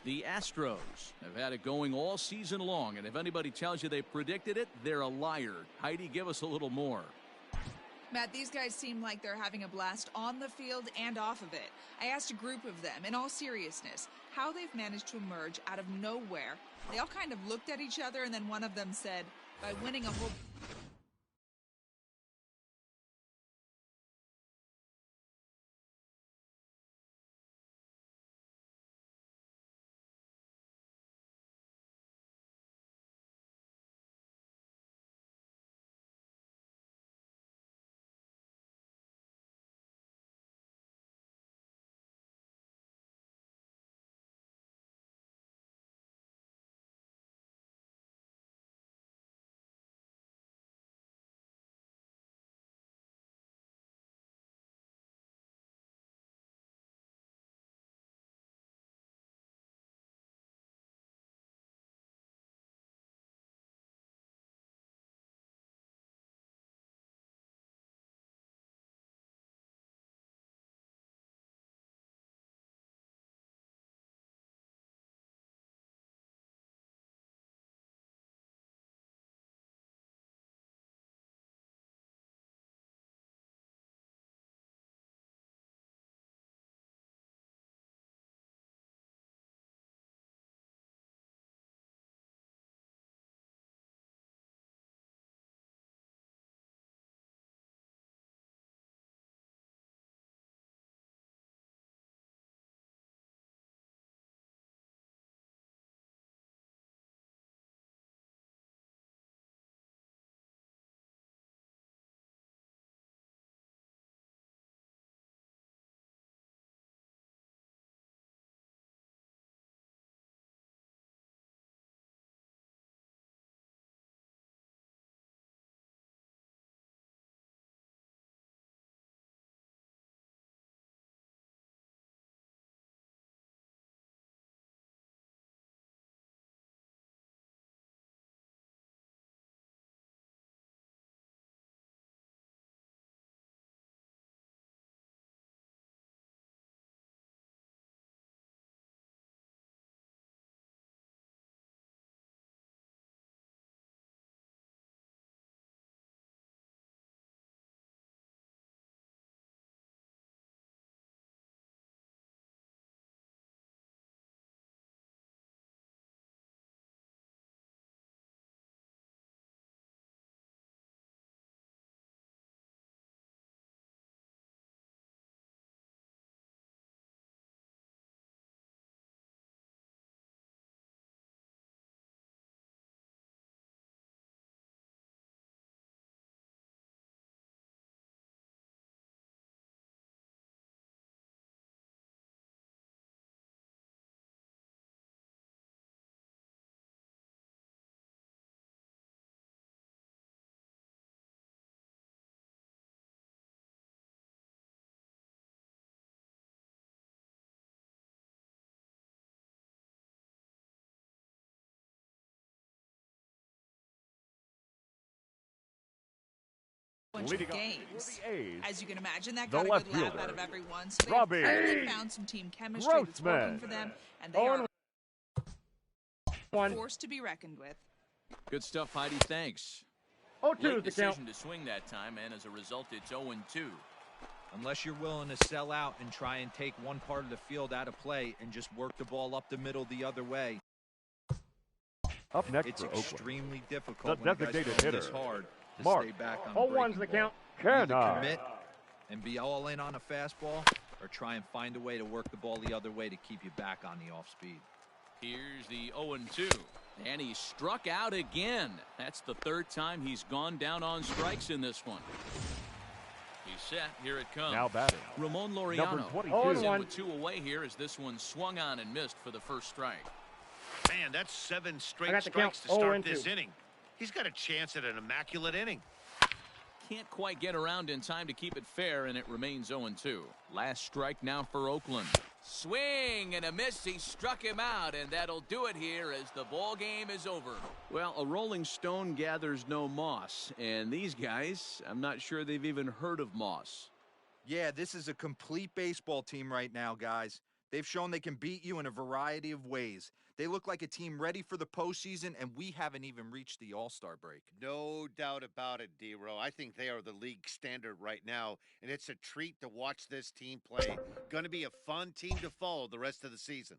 The Astros have had it going all season long, and if anybody tells you they predicted it, they're a liar. Heidi, give us a little more. Matt, these guys seem like they're having a blast on the field and off of it. I asked a group of them, in all seriousness, how they've managed to emerge out of nowhere. They all kind of looked at each other, and then one of them said, by winning a whole... bunch of games. As you can imagine, that got a good laugh out of everyone. So they finally found some team chemistry that's working for them, and they are forced to be reckoned with. Good stuff, Heidi. Thanks. 0-2 Late the count. decision to swing that time, and as a result, it's 0-2. Unless you're willing to sell out and try and take one part of the field out of play and just work the ball up the middle the other way. Up next It's for Oakland, extremely difficult the when you guys designated throw this hitter, hard to Mark. stay back on a 0-1's breaking the ball. count. Either Cannot. commit and be all in on a fastball or try and find a way to work the ball the other way to keep you back on the off speed. Here's the 0-2. And he struck out again. That's the third time he's gone down on strikes in this one. He's set. Here it comes. Now batting, Ramon number Laureano. 22. He's in with 2 away here as this one swung on and missed for the first strike. Man, that's 7 I straight got the strikes to count. start 0-2. this inning. He's got a chance at an immaculate inning. Can't quite get around in time to keep it fair, and it remains 0-2. Last strike now for Oakland. Swing and a miss. He struck him out, and that'll do it here as the ball game is over. Well, a rolling stone gathers no moss, and these guys, I'm not sure they've even heard of moss. Yeah, this is a complete baseball team right now, guys. They've shown they can beat you in a variety of ways. They look like a team ready for the postseason, and we haven't even reached the All-Star break. No doubt about it, D-Row. I think they are the league standard right now, and it's a treat to watch this team play. Going to be a fun team to follow the rest of the season.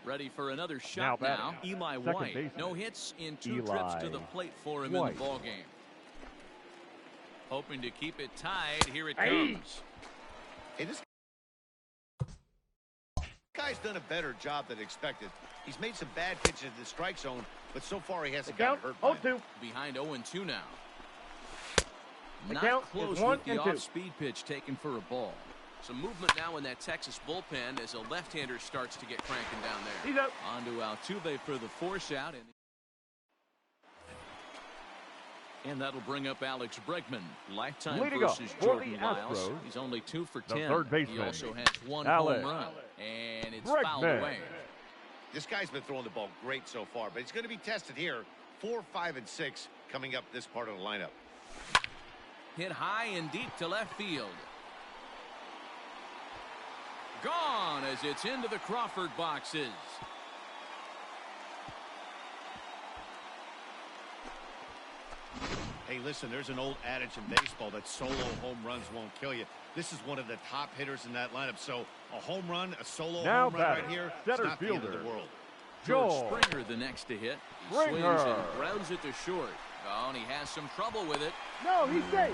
Ready for another shot now. Eli White. baseman. No hits in two trips to the plate for him in the ballgame. Hoping to keep it tied. Here it comes. Hey, this guy's done a better job than expected. He's made some bad pitches in the strike zone, but so far he hasn't gotten hurt by it. Behind 0-2 now. The Not count close is 1 with the and 2. off-speed pitch taken for a ball. Some movement now in that Texas bullpen as a left-hander starts to get cranking down there. He's up. On to Altuve for the force out. And that'll bring up Alex Bregman. Lifetime Leading up versus for Jordan the Lyles. Astros, He's only 2 for the 10. third baseman, He also has 1 Alex home run. And it's Bregman. fouled away. This guy's been throwing the ball great so far, but he's going to be tested here. 4, 5, and 6 coming up this part of the lineup. Hit high and deep to left field. Gone as it's into the Crawford boxes. Hey, listen, there's an old adage in baseball that solo home runs won't kill you. This is one of the top hitters in that lineup. So a home run, a solo Now home run right batting, here, center it's not the end of fielder, the world. George Joel Springer the next to hit. He swings Springer. and grounds it to short. Oh, and he has some trouble with it. No, he's safe.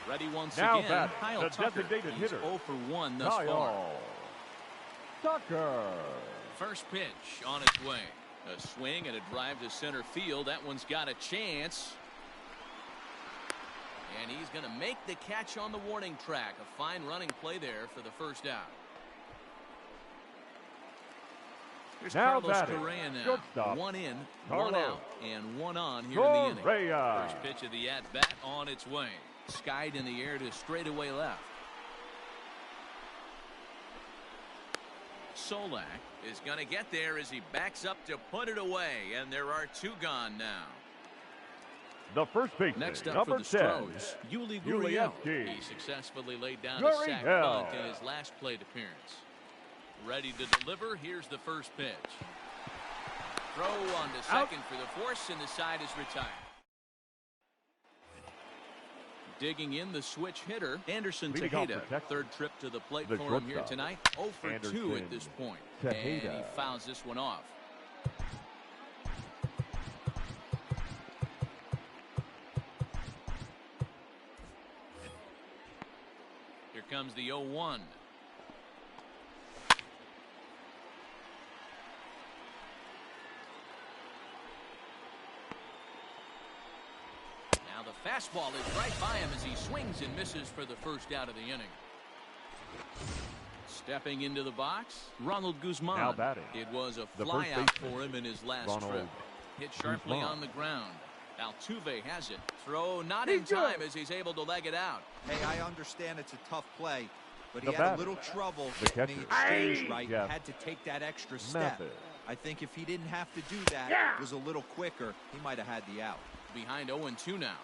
Ready once Now again. batting, Kyle the Tucker. designated He's hitter. 0 for 1 thus far. Kyle Tucker. First pitch on its way. A swing and a drive to center field. That one's got a chance. And he's going to make the catch on the warning track. A fine running play there for the first out. Here's Now Carlos batting, Correa now. shortstop, 1 in, 1 Carlos out, and 1 on here in the inning. Correa. First pitch of the at-bat on its way. Skied in the air to straightaway left. Solak is going to get there as he backs up to put it away, and there are 2 gone now. The first baseman, Next up number for the 10, Astros, Yuli Gurriel. Gurriel. He successfully laid down a sac Gurriel. bunt in his last plate appearance. Ready to deliver. Here's the first pitch. Throw on to second for the force, and the side is retired. Digging in the switch hitter, Anderson Leading off Tejeda. protection. Third trip to the plate The for him here shortstop, tonight. 0 for 2 Anderson at this point. Tejeda. And he fouls this one off. Here comes the 0-1. Now the fastball is right by him as he swings and misses for the first out of the inning. Stepping into the box, Ronald Guzman. Now batting, It was a the fly first out baseman, for him in his last Ronald trip. Hit sharply Guzman. on the ground. Altuve has it. Throw not in time as he's able to leg it out. Hey, I understand it's a tough play, but he The had a batter, little trouble the getting the catcher. exchange right. Yes. Had to take that extra step. Method. I think if he didn't have to do that, was a little quicker, he might have had the out. Behind 0-2 now.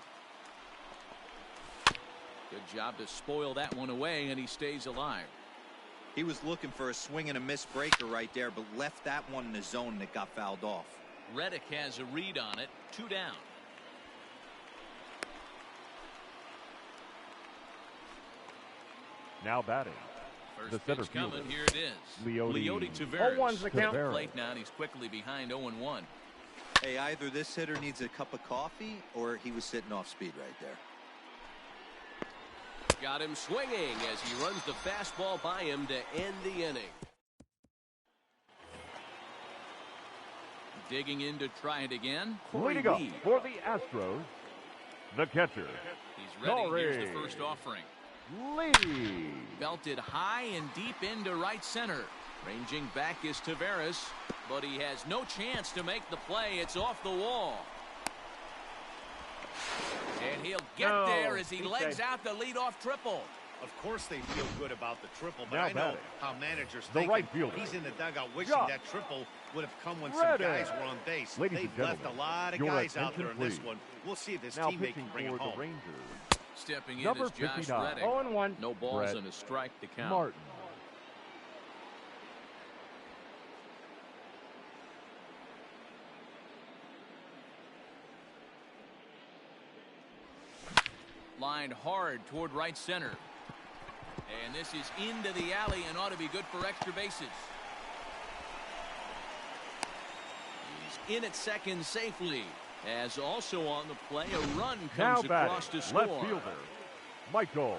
Good job to spoil that one away, and he stays alive. He was looking for a swing and a miss breaker right there, but left that one in the zone that got fouled off. Reddick has a read on it. 2 down. Now batting, First the center pitch coming. fielder, Here it is. Leody. Taveras. 0-1's the count. To the plate now, and he's quickly behind 0-1. Hey, either this hitter needs a cup of coffee or he was sitting off speed right there. Got him swinging as he runs the fastball by him to end the inning. Digging in to try it again. Corey Leading up Lee. for the Astros, the catcher, He's ready. Here's the Corey first offering. Lee. Belted high and deep into right center. Ranging back is Taveras, but he has no chance to make the play. It's off the wall. And he'll get there as he legs out the leadoff triple. Of course they feel good about the triple, but Now I know batting, how managers the think. right fielder, He's in the dugout wishing Josh that triple would have come when Reddick. some guys were on base. Ladies They've and left a gentlemen, lot of your guys out attention, there in this please. one. We'll see if this Now teammate pitching can bring for it home. the Rangers, Stepping in number is Josh 59. Reddick. 0-1. No balls Brett and a strike to count. Martin. Lined hard toward right center. And this is into the alley and ought to be good for extra bases. He's in at second safely. As also on the play, a run Now comes across batting, to score. left fielder, Michael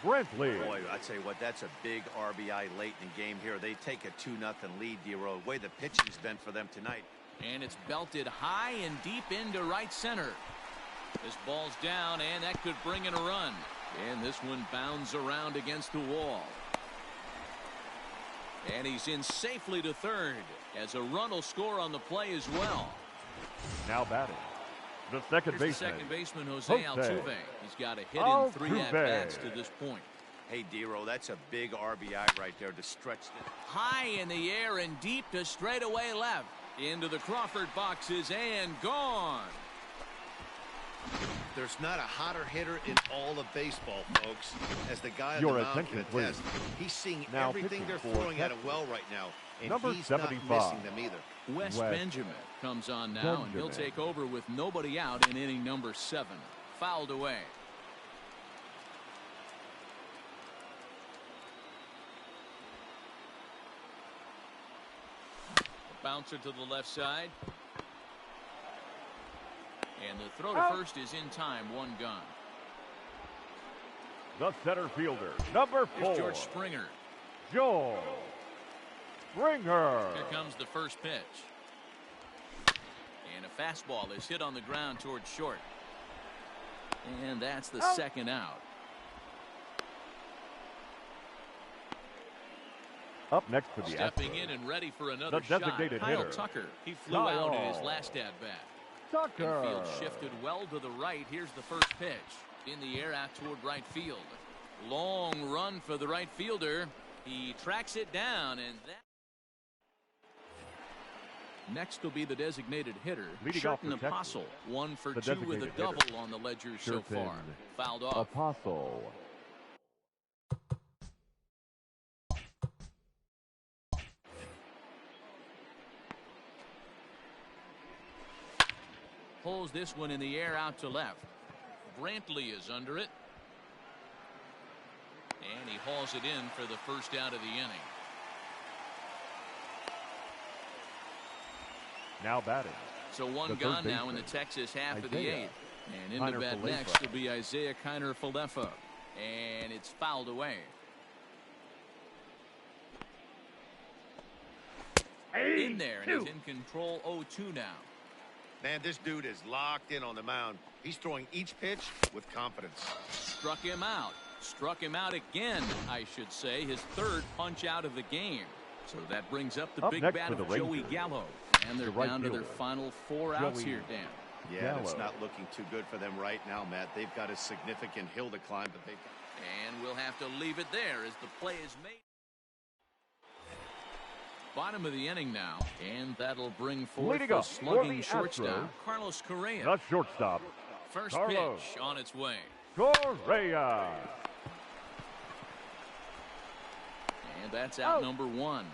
Brantley. Boy, I tell you what, that's a big RBI late in the game here. They take a 2-0 lead, D-Row. The way the pitching's been for them tonight. And it's belted high and deep into right center. This ball's down, and that could bring in a run. And this one bounds around against the wall. And he's in safely to third, as a run will score on the play as well. Now batting, the second Here's the baseman, second baseman, Jose Altuve. He's got a hit in 3 Altuve. at-bats to this point. Hey, D-Row, that's a big RBI right there to stretch it. High in the air and deep to straightaway left. Into the Crawford boxes and gone. There's not a hotter hitter in all of baseball, folks. As the guy on Your the mound attention, can attest, please. he's seeing Now everything pitching they're for throwing at him Texas, well right now, and number he's 75. not missing them either. Wes Wes Benjamin comes on now, and he'll Benjamin. take over with nobody out in inning number 7. Fouled away. Bouncer to the left side. And the throw to first is in time. One gone. The center fielder, number 4. Here's George Springer. George Springer. Here comes the first pitch. And a fastball is hit on the ground towards short. And that's the second out. Up next for the Stepping Astros, in and ready for another the shot. designated Kyle hitter, Tucker. He flew out in his last at-bat. Tucker. Infield shifted well to the right. Here's the first pitch. In the air out toward right field. Long run for the right fielder. He tracks it down, and that. Next will be the designated hitter, Leading off Sherton for Texas, Apostle. 1 for the 2 with a designated double hitter, on the ledger so Sherton far. Fouled off. Apostle. Pulls this one in the air out to left. Brantley is under it. And he hauls it in for the first out of the inning. Now batting. So one The third gone now in the baseman, Texas half of the Isaiah 8th. And in the bat Kiner-Falefa. next will be Isaiah Kiner-Falefa. And it's fouled away. In there, and he's in control 0-2 now. Man, this dude is locked in on the mound. He's throwing each pitch with confidence. Struck him out. Struck him out again, I should say. His third punch out of the game. So that brings up the Up big next bat for of the Joey Rangers, Gallo. And they're the right down to their fielder, final 4 outs Joey here, Dan. Yeah, and it's Gallo. not looking too good for them right now, Matt. They've got a significant hill to climb, but they've got... And we'll have to leave it there as the play is made. Bottom of the inning now, and that'll bring forth Leading the up for slugging the shortstop, Astros, Carlos Correa. The shortstop, First Carlos pitch on its way. Correa. And that's out number 1.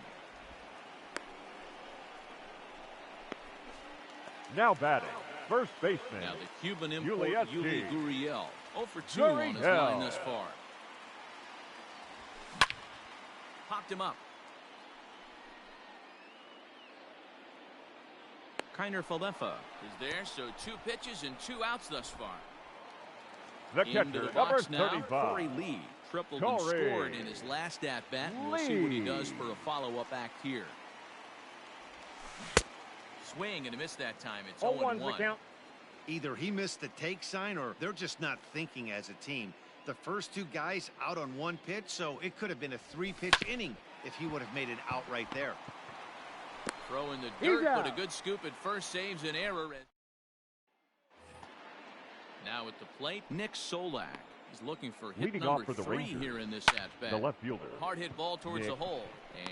Now batting, first baseman, Now the Cuban import, Yuli Yuli SG. Gurriel. 0 for 2 on his Gurriel. line thus far. Popped him up. Kiner-Falefa is there, so 2 pitches and 2 outs thus far. The Into catcher, the number box now, 35. Corey Lee. Tripled and Corey scored in his last at-bat. We'll see what he does for a follow-up act here. Swing and a miss that time. It's 0-1. Either he missed the take sign or they're just not thinking as a team. The first 2 guys out on 1 pitch, so it could have been a 3-pitch inning if he would have made it out right there. Throw in the dirt, but a good scoop at first saves an error. Now at the plate, Nick Solak is looking for hit Leading number off for the 3 Rangers, here in this at-bat. the left fielder, Hard hit ball towards Nick the hole,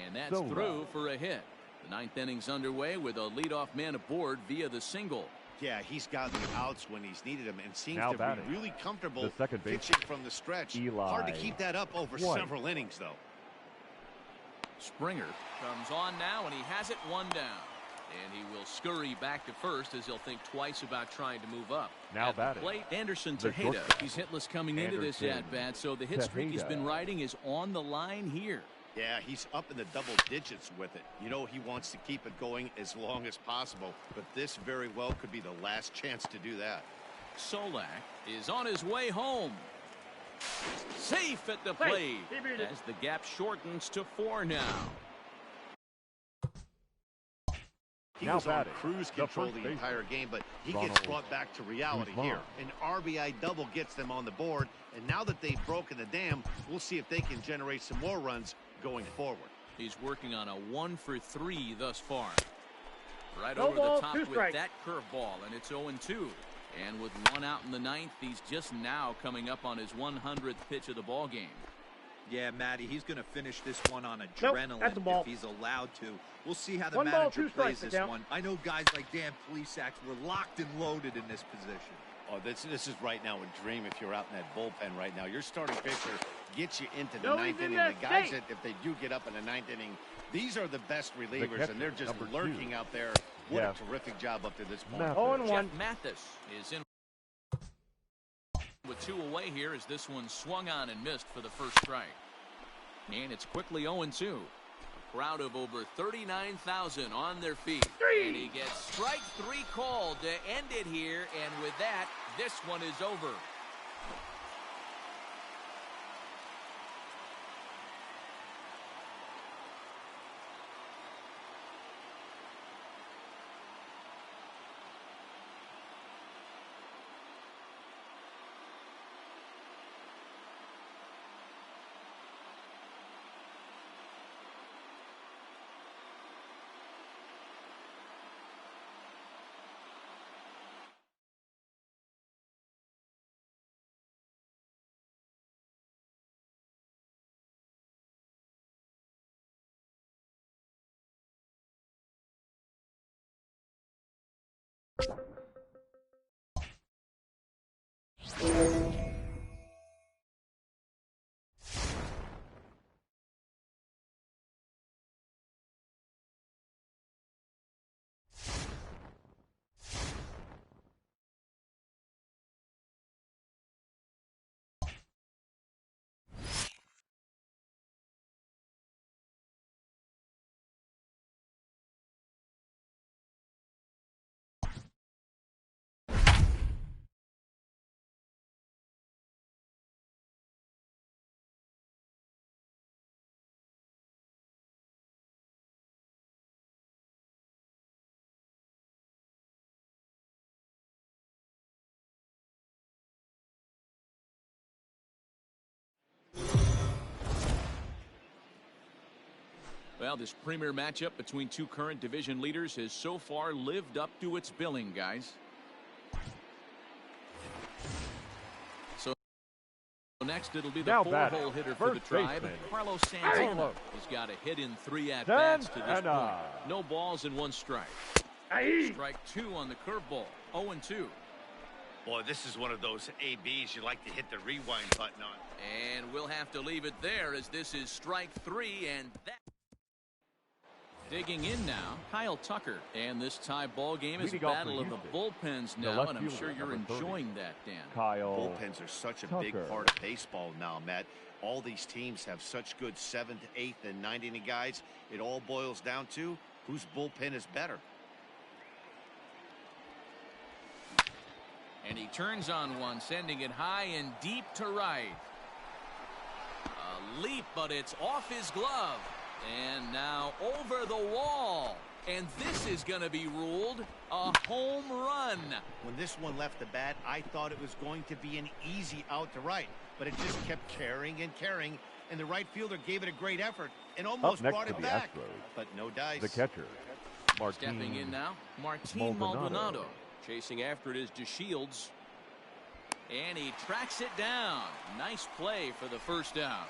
and that's Solak. through for a hit. The 9th inning's underway with a leadoff man aboard via the single. Yeah, he's gotten the outs when he's needed them and seems Now to batting, be really comfortable the second baseman, pitching from the stretch. Eli Hard to keep that up over White. several innings, though. Springer comes on now, and he has it 1 down. And he will scurry back to first as he'll think twice about trying to move up. Now at the batting, plate, Anderson the Tejeda. shortstop, He's hitless coming into this Anderson at-bat, so the hit streak he's been Tejeda. riding is on the line here. Yeah, he's up in the double digits with it. You know he wants to keep it going as long as possible, but this very well could be the last chance to do that. Solak is on his way home. Safe at the plate as the gap shortens to 4 now. He Now was on batting, cruise the control first the baseman, entire game, but he Ronald gets brought back to reality Guzman. here. An RBI double gets them on the board, and now that they've broken the dam, we'll see if they can generate some more runs going forward. He's working on a 1 for 3 thus far. Right over the top with that curveball, and it's 0-2. And with 1 out in the 9th, he's just now coming up on his 100th pitch of the ball game. Yeah, Matty, he's going to finish this one on adrenaline if he's allowed to. We'll see how the One ball, manager 2 plays strikes, this one. I know guys like Dan Plesac were locked and loaded in this position. Oh, this is right now a dream if you're out in that bullpen right now. Your starting pitcher gets you into the 9th inning. The guys that, if they do get up in the 9th inning, these are the best relievers, catcher, and they're just number 2. lurking out there. What Jeff a terrific job up to this point. Mathis. Jeff Mathis is in with 2 away here as this one swung on and missed for the first strike. And it's quickly 0-2. Crowd of over 39,000 on their feet. And he gets strike 3 called to end it here. And with that, this one is over. Well, this premier matchup between two current division leaders has so far lived up to its billing, guys. So next it'll be the four-hole hitter for the Tribe, Carlos Santana. He's got a hit in 3 at-bats to this point. No balls and 1 strike. Strike 2 on the curveball. 0-2. Boy, this is one of those ABs you like to hit the rewind button on. And we'll have to leave it there as this is strike 3, and that. Digging in now, Kyle Tucker. And this tie ball game is a battle of the bullpens now, and I'm sure you're enjoying that, Dan. Bullpens are such a big part of baseball now, Matt. All these teams have such good 7th, 8th, and 9th inning guys. It all boils down to whose bullpen is better. And he turns on one, sending it high and deep to right. A leap, but it's off his glove. And now over the wall. And this is going to be ruled a home run. When this one left the bat, I thought it was going to be an easy out to right. But it just kept carrying and carrying. And the right fielder gave it a great effort and almost brought it back. Astros, but no dice. The catcher, Stepping in now, Martin Maldonado. Chasing after it is DeShields. And he tracks it down. Nice play for the first out.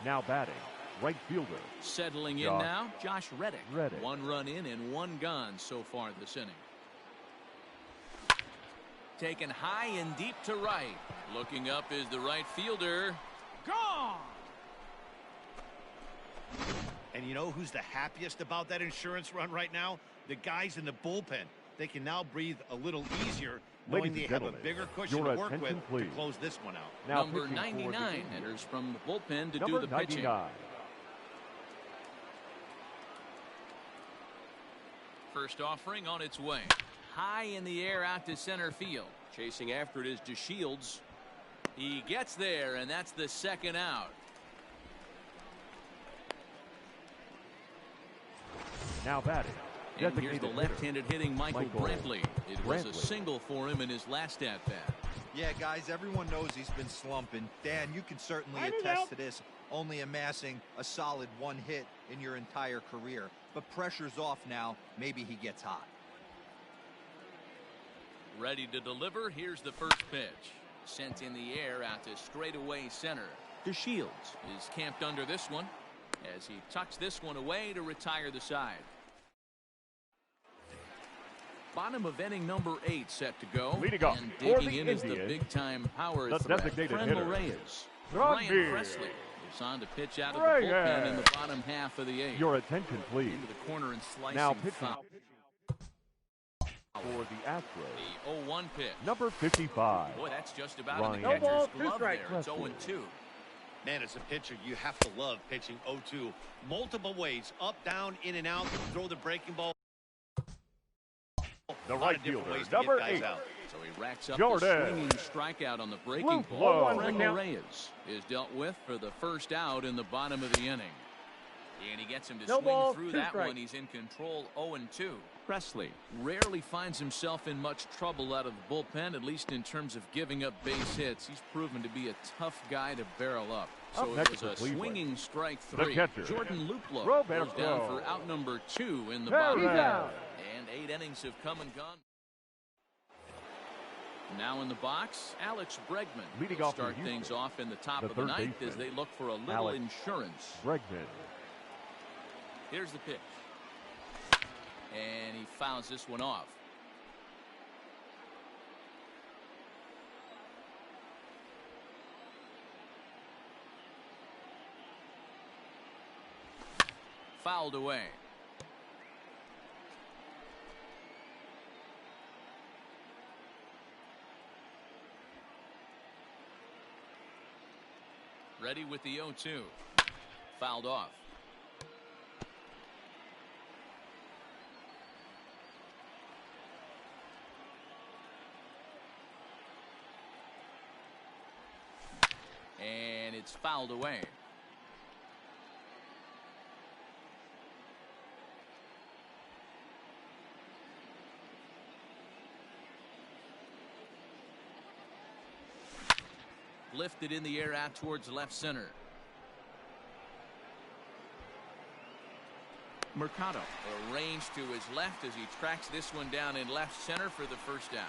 Now batting, right fielder. Settling in now, Josh Reddick. 1 run in and 1 gone so far this inning. Taken high and deep to right. Looking up is the right fielder. Gone! And you know who's the happiest about that insurance run right now? The guys in the bullpen. They can now breathe a little easier, knowing they have a bigger cushion to work with to close this one out. Now number 99 enters from the bullpen to do the pitching. First offering on its way. High in the air out to center field. Chasing after it is DeShields. He gets there, and that's the second out. Now batting. And here's the left-handed hitting Michael Brantley. It was a single for him in his last at-bat. Yeah, guys, everyone knows he's been slumping. Dan, you can certainly attest to this, only amassing a solid 1 hit in your entire career. But pressure's off now. Maybe he gets hot. Ready to deliver. Here's the first pitch. Sent in the air out to straightaway center. DeShields is camped under this one as he tucks this one away to retire the side. Bottom of inning number 8 set to go. Leading off and digging in is the big-time power threat, Fernando Reyes. Ryan Presley is on to pitch out of the bullpen in the bottom half of the 8th. Your attention, please. Into the corner and slicing now pitching foul. For the Astros. The 0-1 pitch. Number 55. Boy, that's just about Ryan. in the catcher's glove there. It's 0-2. Man, as a pitcher, you have to love pitching 0-2. Multiple ways, up, down, in and out, throw the breaking ball. The right fielder, number 8. So he racks up Jordan. the swinging strikeout on the breaking Ruflo. ball. Franco Reyes is dealt with for the first out in the bottom of the inning. And he gets him to swing through that one. He's in control 0-2. Presley rarely finds himself in much trouble out of the bullpen, at least in terms of giving up base hits. He's proven to be a tough guy to barrel up. So it was a swinging strike 3. Jordan Luplow goes down for out number 2 in the bottom. And 8 innings have come and gone. Now in the box, Alex Bregman will start things off in the top of the ninth as they look for a little insurance. Bregman. Here's the pitch. And he fouls this one off. Fouled away. Ready with the 0-2. Fouled off. And it's fouled away. Lifted in the air out towards left center. Mercado arranged to his left as he tracks this one down in left center for the first down.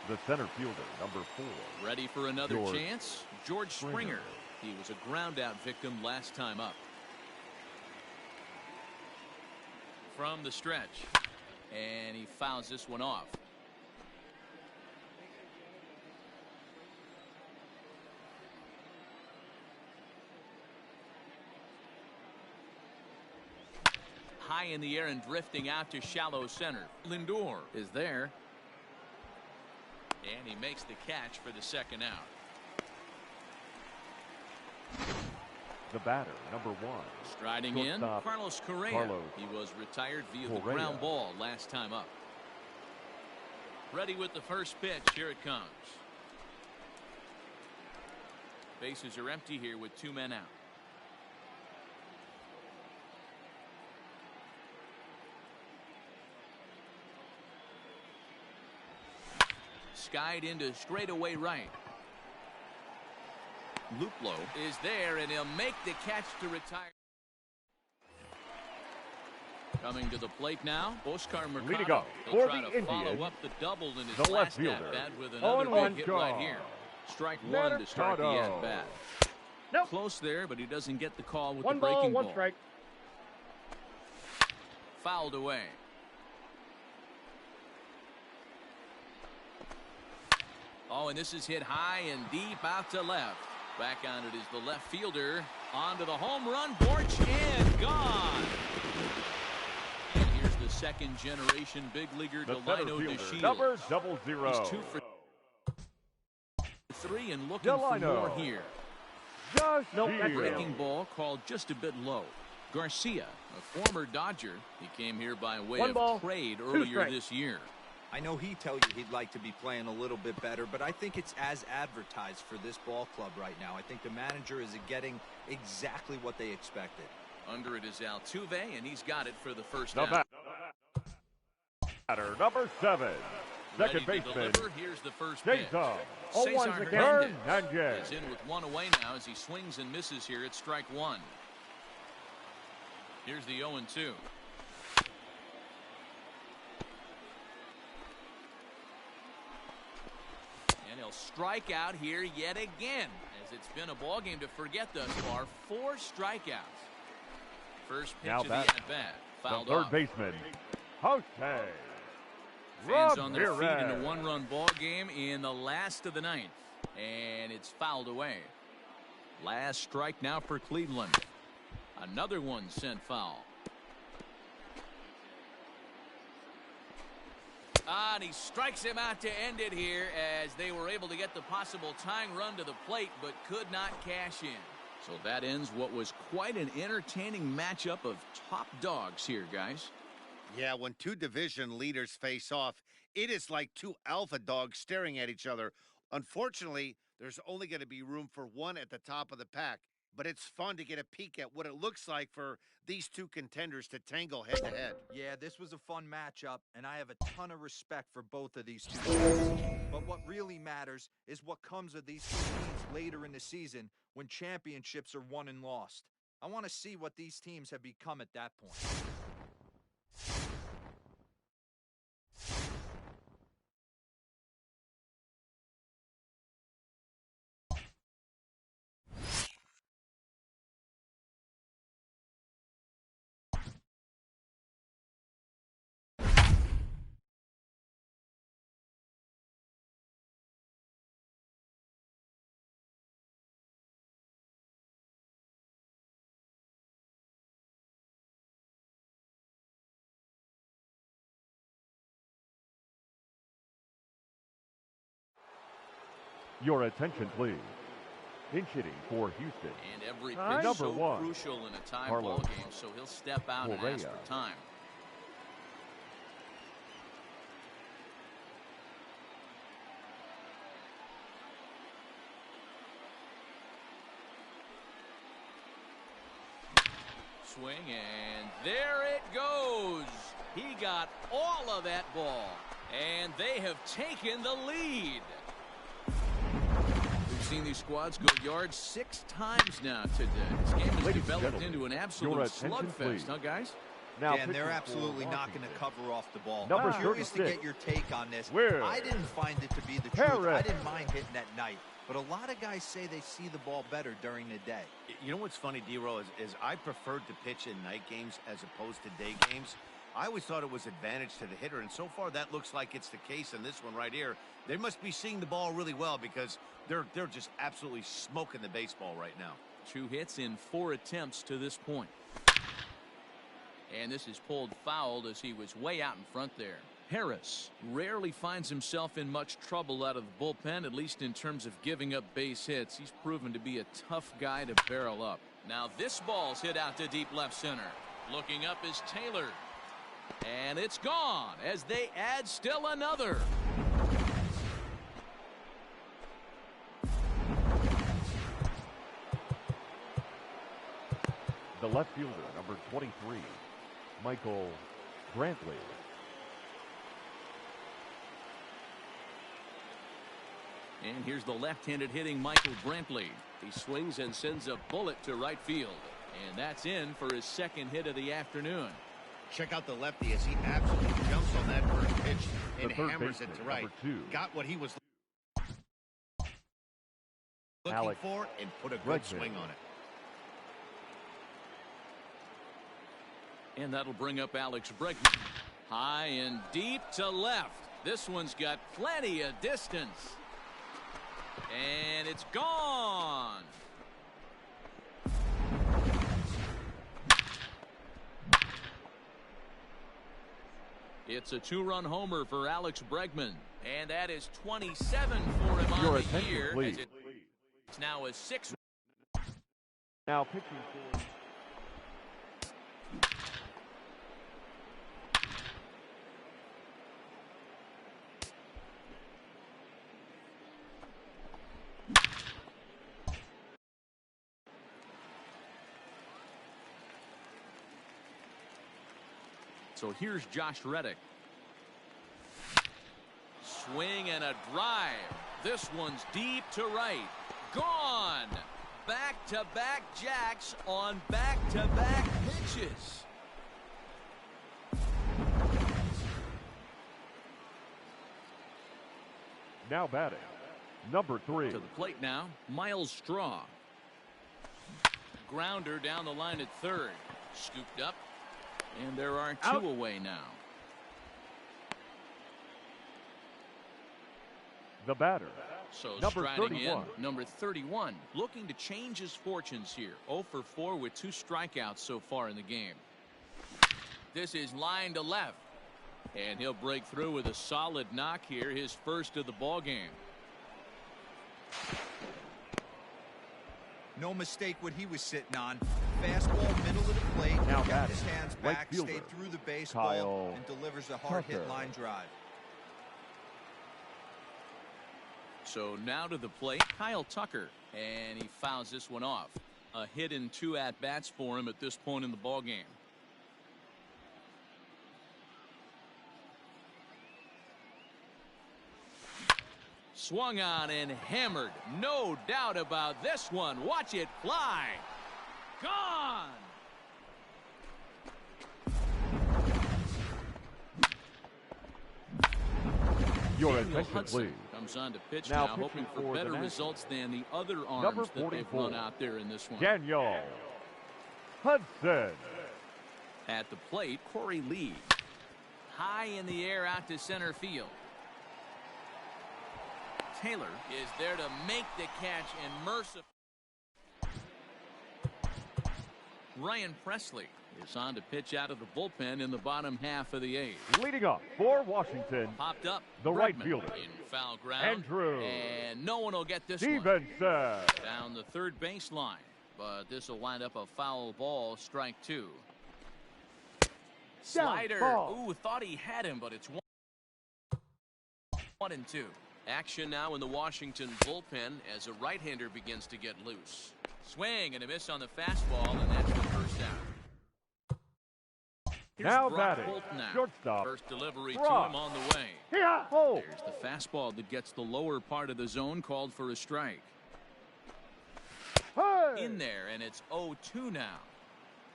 The center fielder, number 4. Ready for another chance? George Springer. He was a ground out victim last time up. From the stretch. And he fouls this one off. High in the air and drifting out to shallow center. Lindor is there. And he makes the catch for the second out. The batter, number 1. Striding in, Carlos Correa. He was retired via the ground ball last time up. Ready with the first pitch. Here it comes. Bases are empty here with 2 men out. Skied into straightaway right. Luplow is there, and he'll make the catch to retire. Coming to the plate now, Oscar Mercado. He'll try to follow up the double in his last at-bat with another big hit right here. Strike 1 to start the at-bat. Close there, but he doesn't get the call with the breaking ball. 1 strike. Fouled away. Oh, and this is hit high and deep out to left. Back on it is the left fielder. Onto the home run. Borch and gone. And here's the second generation big leaguer, Delino DeShields. Number 00. He's 2 for 3 and looking for more here. Breaking ball called just a bit low. Garcia, a former Dodger. He came here by way of trade earlier this year. I know he tells you he'd like to be playing a little bit better, but I think it's as advertised for this ball club right now. I think the manager is getting exactly what they expected. Under it is Altuve, and he's got it for the first down. Batter, number 7. Second baseman. Here's the first pitch. Cesar Hernandez is in with 1 away now as he swings and misses here at strike 1. Here's the 0-2. He'll strike out here yet again, as it's been a ball game to forget thus far. 4 strikeouts. First pitch of the at-bat. Fouled off. Third baseman, Jose. Fans on their feet in a 1-run ball game in the last of the 9th. And it's fouled away. Last strike now for Cleveland. Another one sent foul. And he strikes him out to end it here as they were able to get the possible tying run to the plate but could not cash in. So that ends what was quite an entertaining matchup of top dogs here, guys. Yeah, when two division leaders face off, it is like two alpha dogs staring at each other. Unfortunately, there's only going to be room for one at the top of the pack. But it's fun to get a peek at what it looks like for these two contenders to tangle head-to-head. Yeah, this was a fun matchup, and I have a ton of respect for both of these two teams. But what really matters is what comes of these two teams later in the season when championships are won and lost. I want to see what these teams have become at that point. Your attention, please. Pinch hitting for Houston. And every Time. pitch Number so one, crucial in a tie Carlos ball game, so he'll step out and ask for time. Swing, and there it goes. He got all of that ball, and they have taken the lead. We've seen these squads go yards 6 times now today. This game has developed into an absolute slugfest, huh, guys? Now, and they're absolutely not going to cover off the ball. Number I'm curious to 36. get your take on this. Where? I didn't find it to be the truth. I didn't mind hitting at night. But a lot of guys say they see the ball better during the day. You know what's funny, D-Row, is I preferred to pitch in night games as opposed to day games. I always thought it was advantage to the hitter, and so far that looks like it's the case in this one right here. They must be seeing the ball really well because they're just absolutely smoking the baseball right now. 2 hits in 4 attempts to this point. And this is pulled foul as he was way out in front there. Harris rarely finds himself in much trouble out of the bullpen, at least in terms of giving up base hits. He's proven to be a tough guy to barrel up. Now this ball's hit out to deep left center. Looking up is Taylor. And it's gone as they add still another. The left fielder, number 23, Michael Brantley. And here's the left-handed hitting Michael Brantley. He swings and sends a bullet to right field. And that's in for his 2nd hit of the afternoon. Check out the lefty as he absolutely jumps on that first pitch and third hammers baseman, it to right. number 2. Got what he was looking Alex for and put a good Bregman. swing on it. And that'll bring up Alex Bregman. High and deep to left. This one's got plenty of distance. And it's gone. It's a 2-run homer for Alex Bregman. And that is 27 for him Your on the attention, year. please. It's now a 6. Now pitching for So here's Josh Reddick. Swing and a drive. This one's deep to right. Gone. Back-to-back jacks on back-to-back pitches. now batting, number 3. To the plate now, Miles Straw. Ground grounder down the line at third. Scooped up. And there are two Out. away now. The batter, So number striding 31. in, number 31, looking to change his fortunes here. 0 for 4 with 2 strikeouts so far in the game. This is line to left. And he'll break through with a solid knock here, his first of the ball game. No mistake what he was sitting on. Fastball, middle of the plate. Now got batting, his hands right back, fielder, stayed through the baseball, Kyle and delivers a hard-hit Tucker. line drive. So now to the plate, Kyle Tucker, and he fouls this one off. A hit and 2 at-bats for him at this point in the ball game. Swung on and hammered. No doubt about this one. Watch it fly. Gone. Your Daniel attention, Hudson please. comes on to pitch Now now, pitching hoping for for the better Nationals. results than the other Number arms that they've 44, run out there in this one. Daniel Hudson. At the plate, Corey Lee. High in the air out to center field. Taylor is there to make the catch and mercifully. Ryan Presley is on to pitch out of the bullpen in the bottom half of the eighth. Leading up for Washington, Popped up. the right Bregman fielder, in foul ground. Andrew And no one will get this one. Stevenson. Down the third baseline. But this will wind up a foul ball, strike 2. Slider. ball. Ooh, thought he had him, but it's 1-2. Action now in the Washington bullpen as a right-hander begins to get loose. Swing and a miss on the fastball, and that's the first out. Here's Now Brock batting, Holt now. shortstop, First delivery Brock. to him on the way. Ho. There's the fastball that gets the lower part of the zone, called for a strike. Hey. In there, and it's 0-2 now.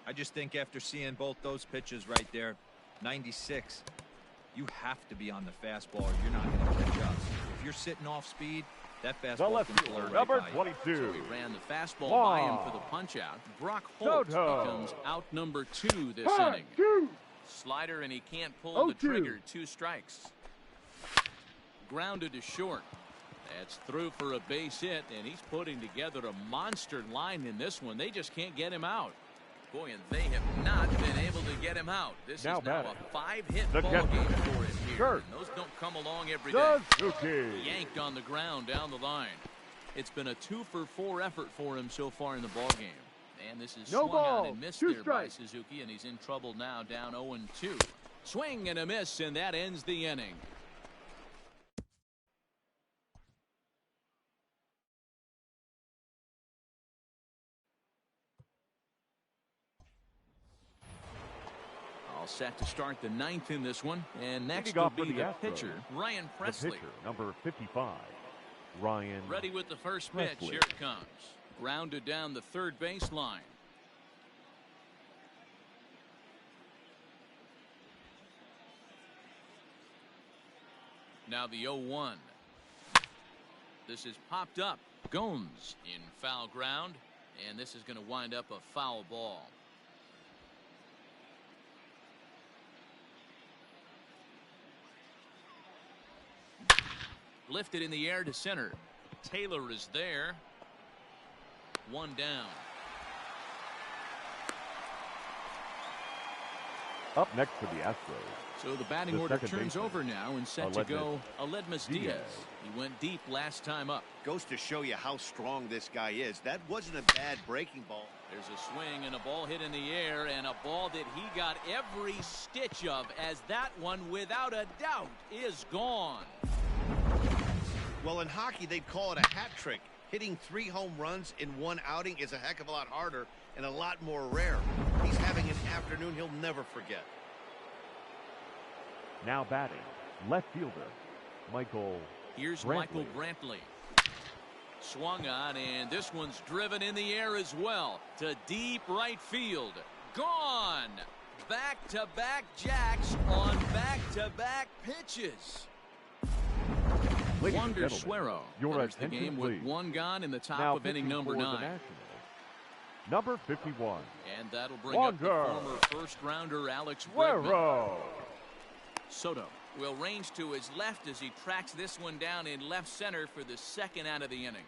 I just think after seeing both those pitches right there, 96, you have to be on the fastball or you're not going to catch up. If you're sitting off speed, that The fastball left can blur fielder, right number by you. 22. So he ran the fastball by him for the Wow. punch out. Brock Holt Soto. becomes out number 2 this Hey, inning. two. Slider, and he can't pull the 0-2. trigger. 2 strikes. Grounded to short. That's through for a base hit, and he's putting together a monster line in this one. They just can't get him out. Boy, and they have not been able to get him out. This Now is now batting, a 5-hit the ball catcher, game for him here. Kurt And those don't come along every day. Suzuki. Yanked on the ground down the line. It's been a 2-for-4 effort for him so far in the ball game. And this is No swung ball, on and missed 2 there by strikes. Suzuki, and he's in trouble now, down 0-2. Swing and a miss, and that ends the inning. All set to start the 9th in this one, and next Leading will off for be the the Astros, pitcher, Ryan The Presley. pitcher, number 55, Ryan. Ready with the first pitch. Presley. Here it comes. Grounded down the third baseline. Now the 0-1. This is popped up. Gomes in foul ground, and this is going to wind up a foul ball. Lifted in the air to center. Taylor is there. 1 down. Up next for the Astros, So the batting The order second turns baseman, over now and set to go Aledmus Diaz. Diaz. He went deep last time up. Goes to show you how strong this guy is. That wasn't a bad breaking ball. There's a swing and a ball hit in the air, and a ball that he got every stitch of, as that one, without a doubt, is gone. Well, in hockey, they'd call it a hat trick. Hitting 3 home runs in 1 outing is a heck of a lot harder and a lot more rare. He's having an afternoon he'll never forget. now batting, left fielder, Michael. Here's Brantley. Michael Brantley. Swung on, and this one's driven in the air as well to deep right field. Gone. Back-to-back jacks on back-to-back pitches. Ladies and Wander gentlemen, Suero your enters the attention, game with please. 1 gone in the top Now of inning pitching number for the 9. Nationals, number 51, And that'll bring up the Wander former first-rounder Alex Bregman. Suero. Soto will range to his left as he tracks this one down in left center for the 2nd out of the inning.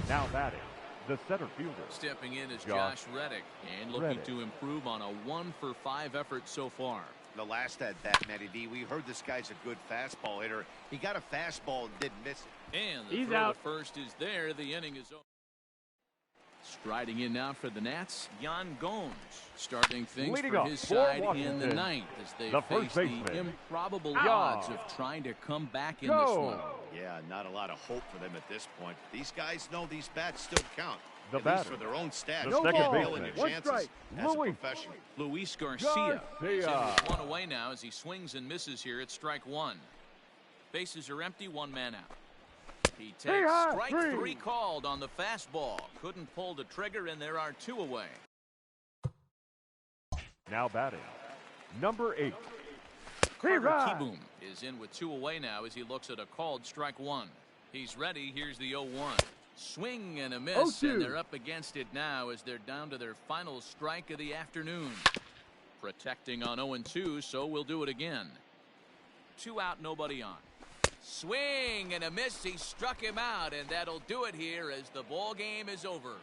Now batting, The center fielder. Stepping in is Josh Josh Reddick, and looking to improve on a 1-for-5 effort so far. The last at bat, Matty D, we heard this guy's a good fastball hitter. He got a fastball and didn't miss it. And the throw to first is there. The inning is over. Striding in now for the Nats, Yan Gomes, starting things Leading for up his for side in Washington, the ninth as they the face first the baseman, improbable Yan odds of trying to come back in this one. Yeah, not a lot of hope for them at this point. These guys know these bats still count. The at batter, least for their own stats. the No second ball. baseman, Your chances as a Luis professional. Luis Garcia is in Garcia. with one away now as he swings and misses here at strike one. Bases are empty, one man out. He takes strike three called on the fastball. Couldn't pull the trigger, and there are two away. Now batting, number 8. Carter Kieboom is in with two away now as he looks at a called strike one. He's ready. Here's the 0-1. Swing and a miss, and they're up against it now as they're down to their final strike of the afternoon. Protecting on 0-2, so we'll do it again. 2 out, nobody on. Swing and a miss. He struck him out, and that'll do it here as the ball game is over.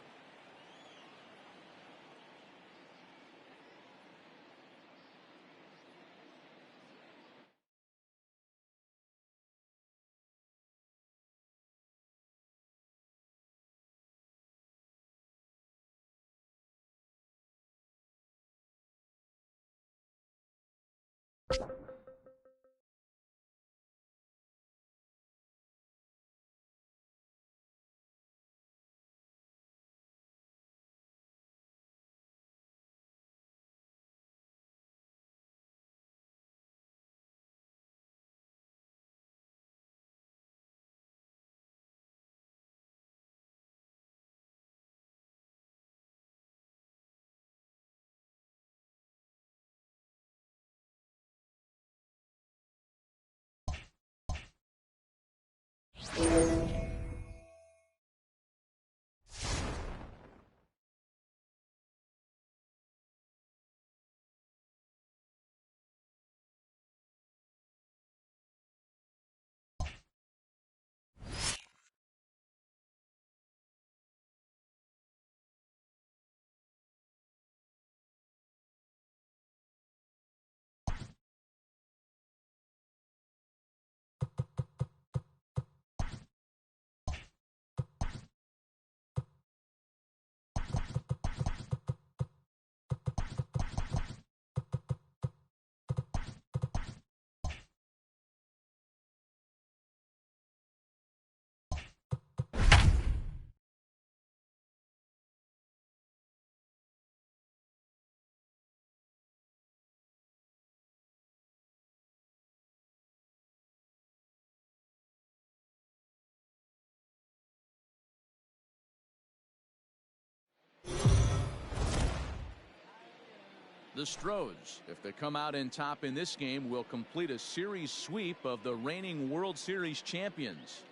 The Astros, if they come out in top in this game, will complete a series sweep of the reigning World Series champions.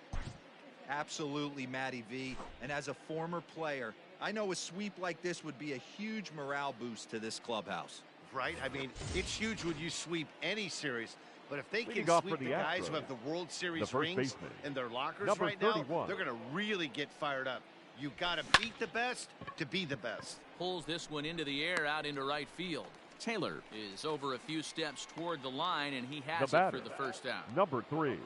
Absolutely, Matty V. And as a former player, I know a sweep like this would be a huge morale boost to this clubhouse. Right? I mean, it's huge when you sweep any series. But if they can off sweep for the the guys Astros, who have the World Series the first rings baseman, in their lockers number right 31. now, they're going to really get fired up. You got to beat the best to be the best. Pulls this one into the air out into right field. Taylor is over a few steps toward the line, and he has it for the first out. Number 3.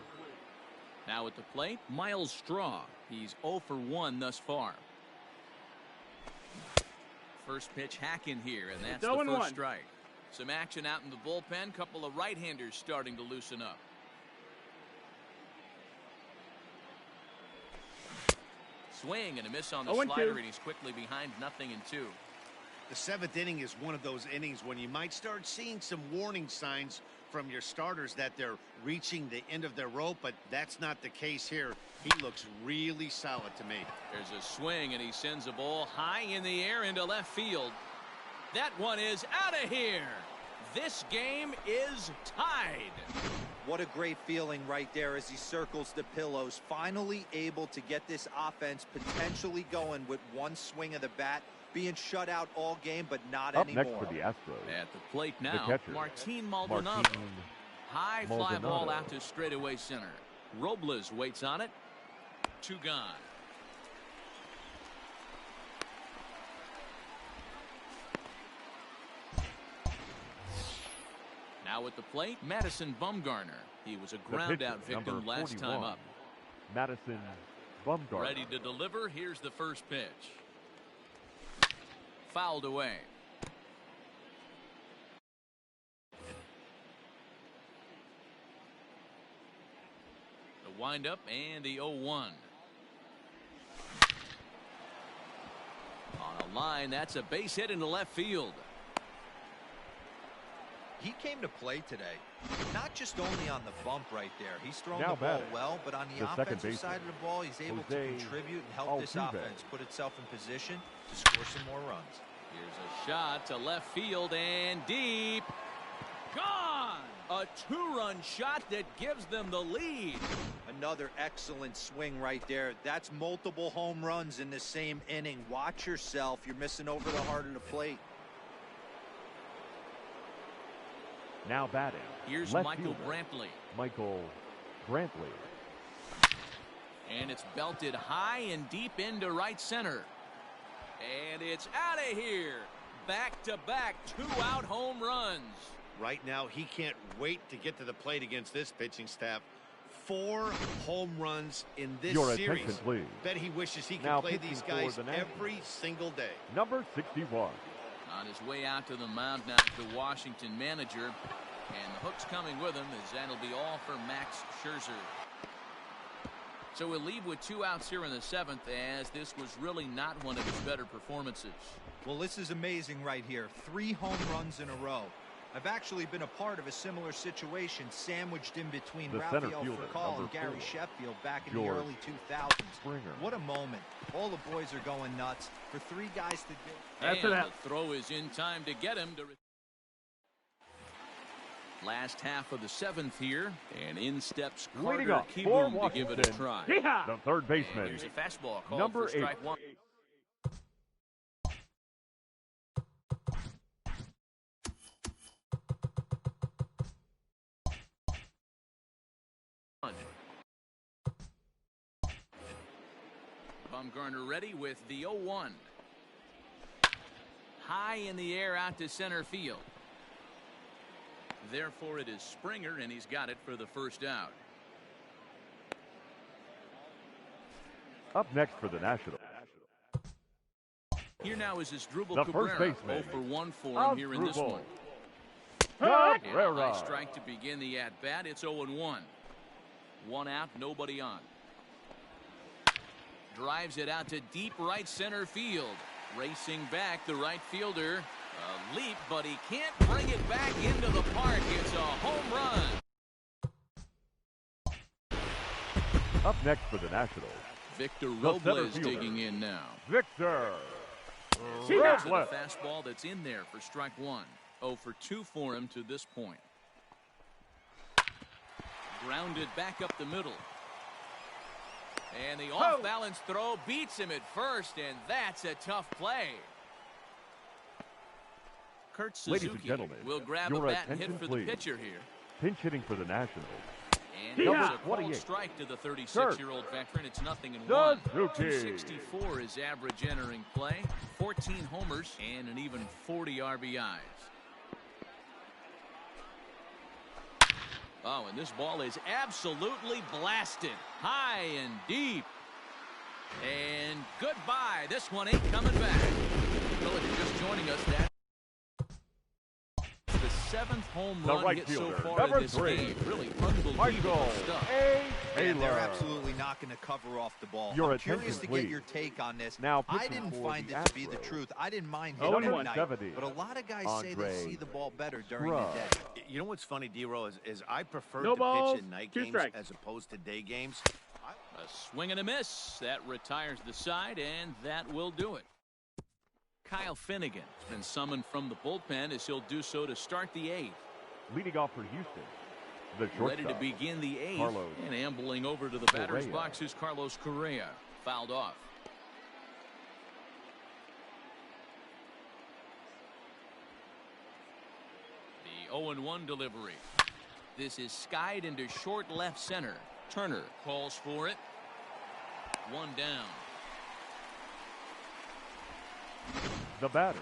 Now at the plate, Miles Straw. He's 0 for 1 thus far. First pitch hack in here, and that's the first strike. Some action out in the bullpen. Couple of right-handers starting to loosen up. Swing and a miss on the slider, and he's quickly behind 0-2. The 7th inning is one of those innings when you might start seeing some warning signs from your starters that they're reaching the end of their rope, but that's not the case here. He looks really solid to me. There's a swing, and he sends a ball high in the air into left field. That one is out of here. This game is tied. What a great feeling right there as he circles the pillows, finally able to get this offense potentially going with one swing of the bat. Being shut out all game, but not anymore. Up next for the Astros. At the plate now, catcher, Martin Maldonado. High fly ball out to straightaway center. Robles waits on it. 2 gone. Now at the plate, Madison Bumgarner. He was a ground-out victim last time up. Madison Bumgarner. Ready to deliver. Here's the first pitch. Fouled away. The windup and the 0-1. On a line, that's a base hit into left field. He came to play today, not just only on the bump right there. He's thrown Now the ball batting, well, but on the offensive side of the ball, he's able to contribute and help this offense put itself in position to score some more runs. Here's a shot to left field and deep. Gone! A two-run shot that gives them the lead. Another excellent swing right there. That's multiple home runs in the same inning. Watch yourself. You're missing over the heart of the plate. Now batting. Here's left Michael fielder, Brantley. Michael Brantley. And it's belted high and deep into right center. And it's out of here. Back-to-back two-out home runs. Right now, he can't wait to get to the plate against this pitching staff. 4 home runs in this Your series. attention, please. Bet he wishes he could Now play pitching these for guys the Nationals. every single day. Number 61. On his way out to the mound now, the Washington manager. And the hook's coming with him as that'll be all for Max Scherzer. So we'll leave with 2 outs here in the 7th, as this was really not one of his better performances. Well, this is amazing right here. 3 home runs in a row. I've actually been a part of a similar situation, sandwiched in between The center Rafael fielder, Furcal number and Gary 4, Sheffield back in George the early 2000s. Springer. What a moment. All the boys are going nuts. For 3 guys to do. And the throw is in time to get him to. Last half of the 7th here, and in steps Leading Carter up for Kieboom to give it a Washington, try. the third baseman. And here's a fastball called Number for strike 8. 1. Bumgarner ready with the 0-1. High in the air out to center field. Therefore, it is Springer, and he's got it for the first out. Up next for the Nationals. Here now is Asdrubal The first Cabrera. baseman, 0 for 1 for him here in this Asdrubal one. And a Cabrera. high strike to begin the at-bat. It's 0-1. 1 out, nobody on. Drives it out to deep right center field. Racing back, the right fielder. A leap, but he can't bring it back into the park. It's a home run. Up next for the Nationals, Victor the Robles center fielder, digging in now. Victor That's with a Robles. fastball that's in there for strike 1. 0 for 2 for him to this point. Grounded back up the middle. And the off-balance throw beats him at first, and that's a tough play. Kurt Ladies and Suzuki gentlemen, will grab a your bat and hit attention, for the please. pitcher here. Pinch hitting for the Nationals. And there's a called 28. strike to the 36-year-old veteran. It's 0-1. Suzuki. 264 is average entering play. 14 homers and an even 40 RBIs. Oh, and this ball is absolutely blasted. High and deep. And goodbye. This one ain't coming back. Well, if you're just joining us, that's the 7th home The run right hit so fielder, far number in this 3, game. Really unbelievable Michael stuff. A. And they're Taylor. absolutely not going to cover off the ball. Your I'm curious attention, to please. get your take on this. Now I pitching didn't for find the it to be the Astros. truth. I didn't mind Oh, hitting number at night, 70, but a lot of guys say they Andre see the ball better during the Rudd. day. You know what's funny, D-Row, is I prefer No to balls, pitch in night 2 games strikes. as opposed to day games. A swing and a miss. That retires the side, and that will do it. Kyle Finnegan has been summoned from the bullpen as he'll do so to start the 8th. Leading off for Houston, the shortstop. Ready to begin the 8th. Carlos And ambling over to the batter's Correa. box is Carlos Correa. Fouled off. The 0-1 delivery. This is skied into short left center. Turner calls for it. 1 down. The batter,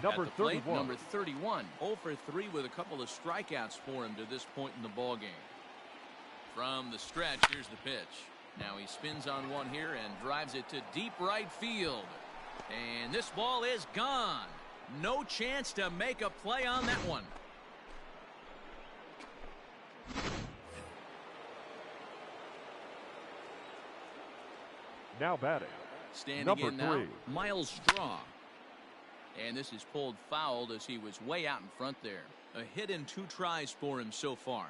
Number At the plate, 31. number 31. 0 for 3 with a couple of strikeouts for him to this point in the ball game. From the stretch, here's the pitch. Now he spins on one here and drives it to deep right field. And this ball is gone. No chance to make a play on that one. Now batting. Standing Number in now, 3. Miles Straw. And this is pulled fouled as he was way out in front there. A hit in 2 tries for him so far.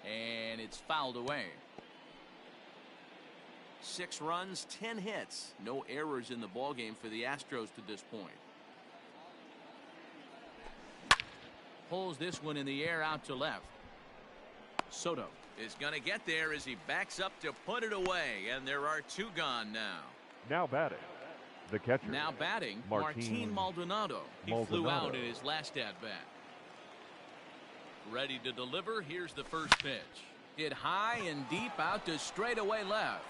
And it's fouled away. 6 runs, 10 hits. No errors in the ballgame for the Astros to this point. Pulls this one in the air out to left. Soto is going to get there as he backs up to put it away. And there are 2 gone now. Now batting. The catcher. Now batting, Martin Maldonado. He flew out in his last at-bat. Ready to deliver. Here's the first pitch. Hit high and deep out to straightaway left.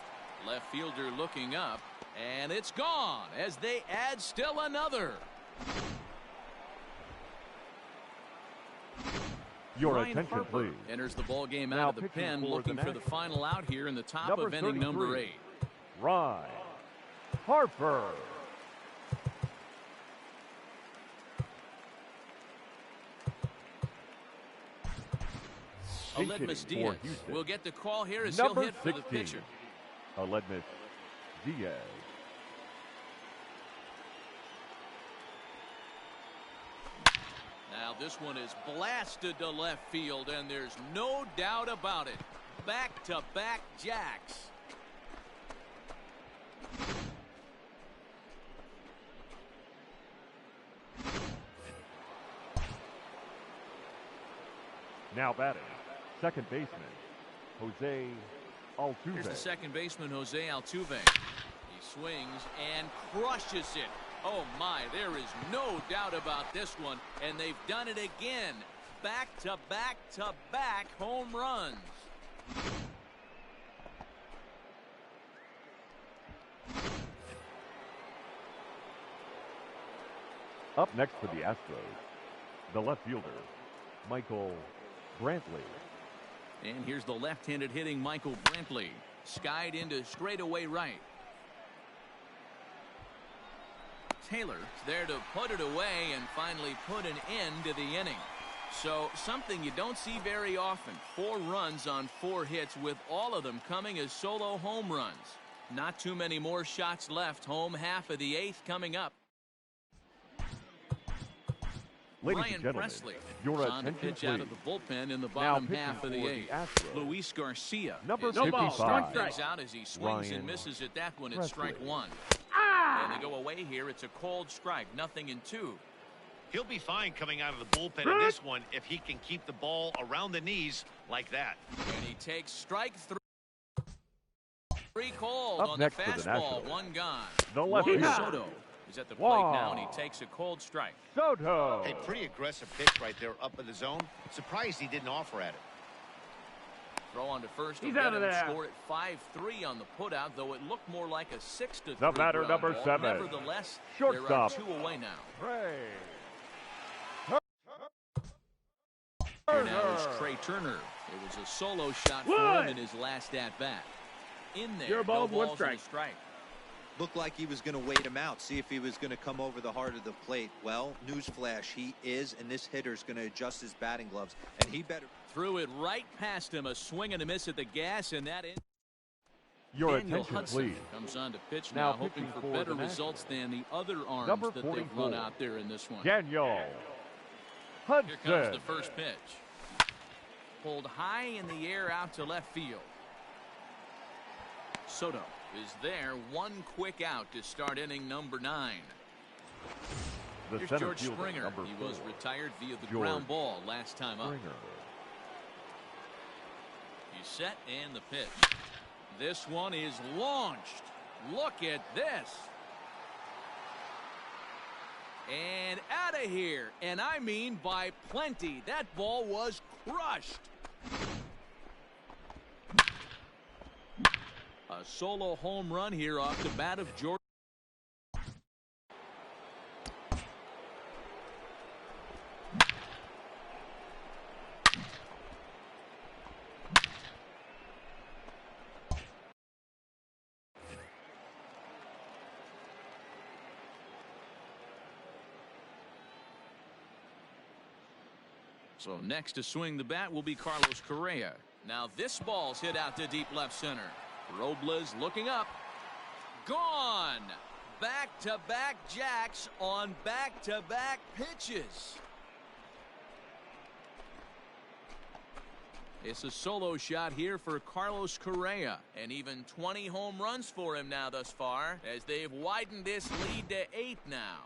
Left fielder looking up, and it's gone as they add still another. Your Ryan attention, Harper please. enters the ball game Now out of the pitching pen, for looking the for the Nationals. final out here in the top Number of inning number 33. 8. Ryan Harper. Aledmus for Diaz Houston. will get the call here as Number he'll hit for the 16. pitcher. Aledmus Diaz. Now this one is blasted to left field, and there's no doubt about it. Back-to-back jacks. Now batting. Second baseman, Jose Altuve. Here's the second baseman, Jose Altuve. He swings and crushes it. Oh my, there is no doubt about this one, and they've done it again. Back-to-back-to-back home runs. Up next for the Astros, the left fielder, Michael Brantley. And here's the left-handed hitting Michael Brantley. Skied into straightaway right. Taylor's there to put it away and finally put an end to the inning. So something you don't see very often. 4 runs on 4 hits, with all of them coming as solo home runs. Not too many more shots left. Home half of the 8th coming up. Ladies Ryan and gentlemen, Presley your is on to attention, pitch out please. of the bullpen in the bottom pitching half of the for 8th. Astros, Luis Garcia number is 55, starting things out as he swings Ryan and misses at that one at Presley. strike 1. And they go away here. It's a cold strike, 0-2. He'll be fine coming out of the bullpen in this one if he can keep the ball around the knees like that. And he takes strike 3 cold Up on the next for the fastball. Nationals, 1 gone. the left Juan fielder, Soto is at the plate now, and he takes a cold strike. Soto. A pretty aggressive pitch right there up in the zone. Surprised he didn't offer at it. Throw on to first. He's He'll out get of him there. scored at 5-3 on the putout, though it looked more like a 6-3. The batter, ground number ball. 7. Nevertheless, there Shortstop. are 2 away now. Trey Here now is Trey Turner. It was a solo shot for him in his last at-bat. In there, You're a ball, no one balls and a strike. strike. Looked like he was going to wait him out, see if he was going to come over the heart of the plate. Well, newsflash, he is, and this hitter's going to adjust his batting gloves, and he better. Threw it right past him. A swing and a miss at the gas, and that in. Your Daniel attention, Hudson please. comes on to pitch Now now, hoping pitching for for better the results than the other arms Number that they've run 44, out there in this one. Daniel Here comes Hudson. the first pitch. Pulled high in the air out to left field. Soto is there. 1 quick out to start inning number 9. The Here's center George fielder, Springer. number He 4. was retired via the George ground ball last time up. Springer. He's set and the pitch. This one is launched. Look at this. And out of here. And I mean by plenty. That ball was crushed. A A solo home run here off the bat of Jordan. So next to swing the bat will be Carlos Correa. Now this ball's hit out to deep left center. Robles looking up. Gone. Back-to-back jacks on back-to-back pitches. It's a solo shot here for Carlos Correa, and even 20 home runs for him now thus far, as they've widened this lead to 8 now.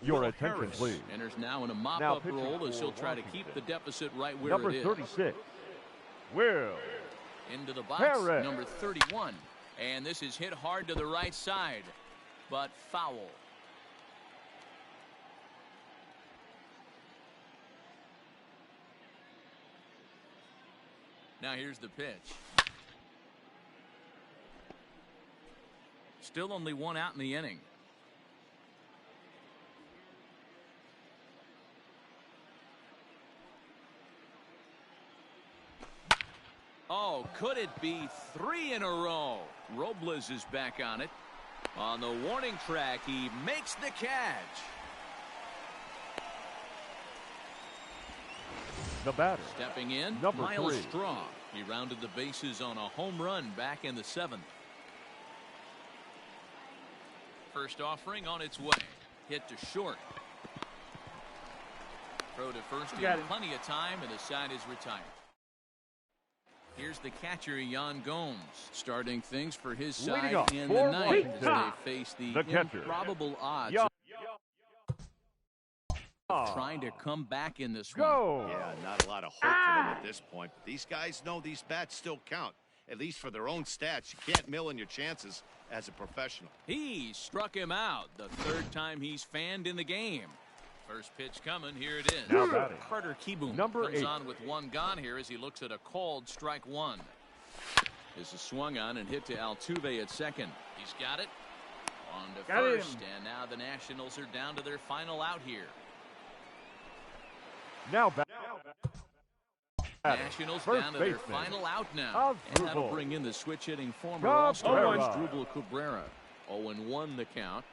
Your attention, please. Enters now in a mop-up role as he'll try to keep the deficit right where number it is. 36, Will. Into the box, Harris. number 31. And this is hit hard to the right side, but foul. Now here's the pitch. Still only one out in the inning. Oh, could it be 3 in a row? Robles is back on it. On the warning track, he makes the catch. The batter. Stepping in, number Miles 3. Straw. He rounded the bases on a home run back in the 7th. First offering on its way. Hit to short. Throw to first in plenty of time, and the side is retired. Here's the catcher, Yan Gomes, starting things for his side in the 9th as they face the improbable odds of trying to come back in this one. Yeah, not a lot of hope for them at this point. But these guys know these bats still count, at least for their own stats. You can't mill in your chances as a professional. He struck him out the 3rd time he's fanned in the game. First pitch coming. Here it is. Now batting. Carter Kieboom number comes 8. on with 1 gone here as he looks at a called strike 1. This is swung on and hit to Altuve at second. He's got it. On to first. And now the Nationals are down to their final out here. Now back. Nationals First down to their baseman. final out now. And that'll bring in the switch hitting former All-Star Asdrubal Cabrera. 0-1 the count.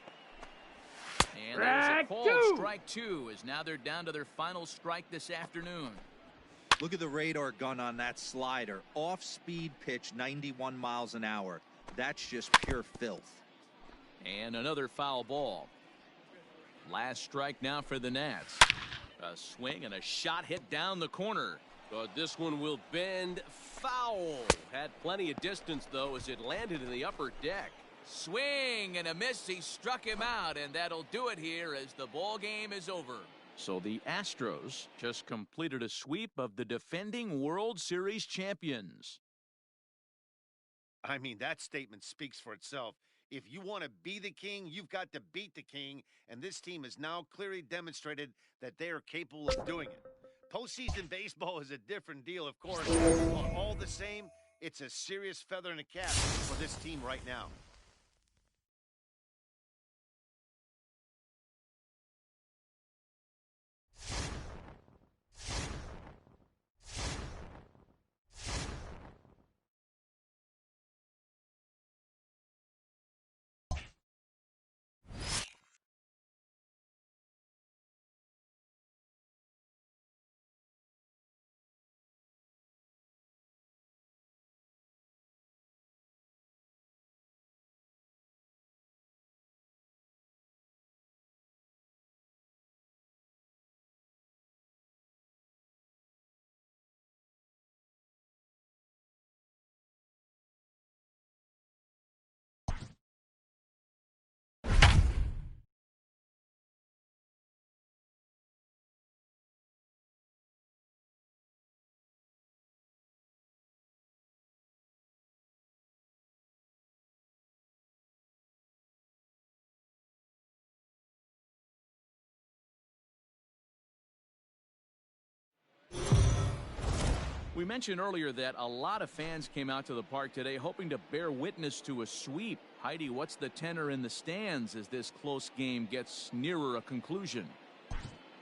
And there's a called strike 2 as now they're down to their final strike this afternoon. Look at the radar gun on that slider. Off-speed pitch, 91 miles an hour. That's just pure filth. And another foul ball. Last strike now for the Nats. A swing and a shot hit down the corner. But this one will bend foul. Had plenty of distance, though, as it landed in the upper deck. Swing and a miss. He struck him out, and that'll do it here as the ball game is over. So the Astros just completed a sweep of the defending World Series champions. I mean, that statement speaks for itself. If you want to be the king, you've got to beat the king, and this team has now clearly demonstrated that they are capable of doing it. Postseason baseball is a different deal, of course, but all the same, it's a serious feather in the cap for this team right now. We mentioned earlier that a lot of fans came out to the park today hoping to bear witness to a sweep. Heidi, what's the tenor in the stands as this close game gets nearer a conclusion?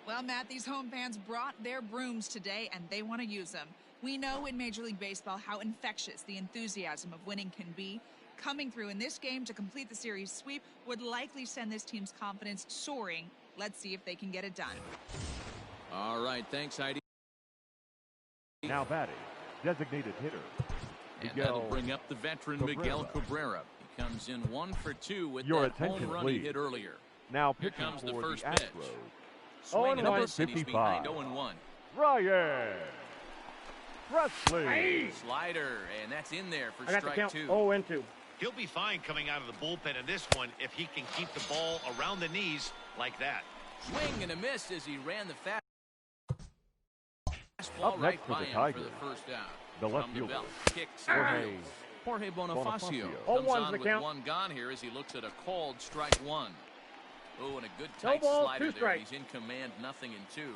Well, Matt, these home fans brought their brooms today, and they want to use them. We know in Major League Baseball how infectious the enthusiasm of winning can be. Coming through in this game to complete the series sweep would likely send this team's confidence soaring. Let's see if they can get it done. All right, thanks, Heidi. Now batting, designated hitter. And that'll bring up the veteran Miguel Cabrera. He comes in 1 for 2 with Your that home run he hit earlier. Now here pitching comes the for first the pitch. Astros. Swing and a Number miss, and he's 55. behind 0-1. Ryan Presley. Slider, and that's in there for I got the strike count 2. 0-2. He'll be fine coming out of the bullpen in this one if he can keep the ball around the knees like that. Swing and a miss as he ran the fastball Up right next for by the him Tigers, for the first out. the left From the fielder, belt, kicks Jorge Jorge Bonifacio Bonifacio. comes 0-1's on the with count. 1 gone here as he looks at a called strike 1. Oh, and a good tight ball, slider 2 there. strikes. He's in command, 0-2.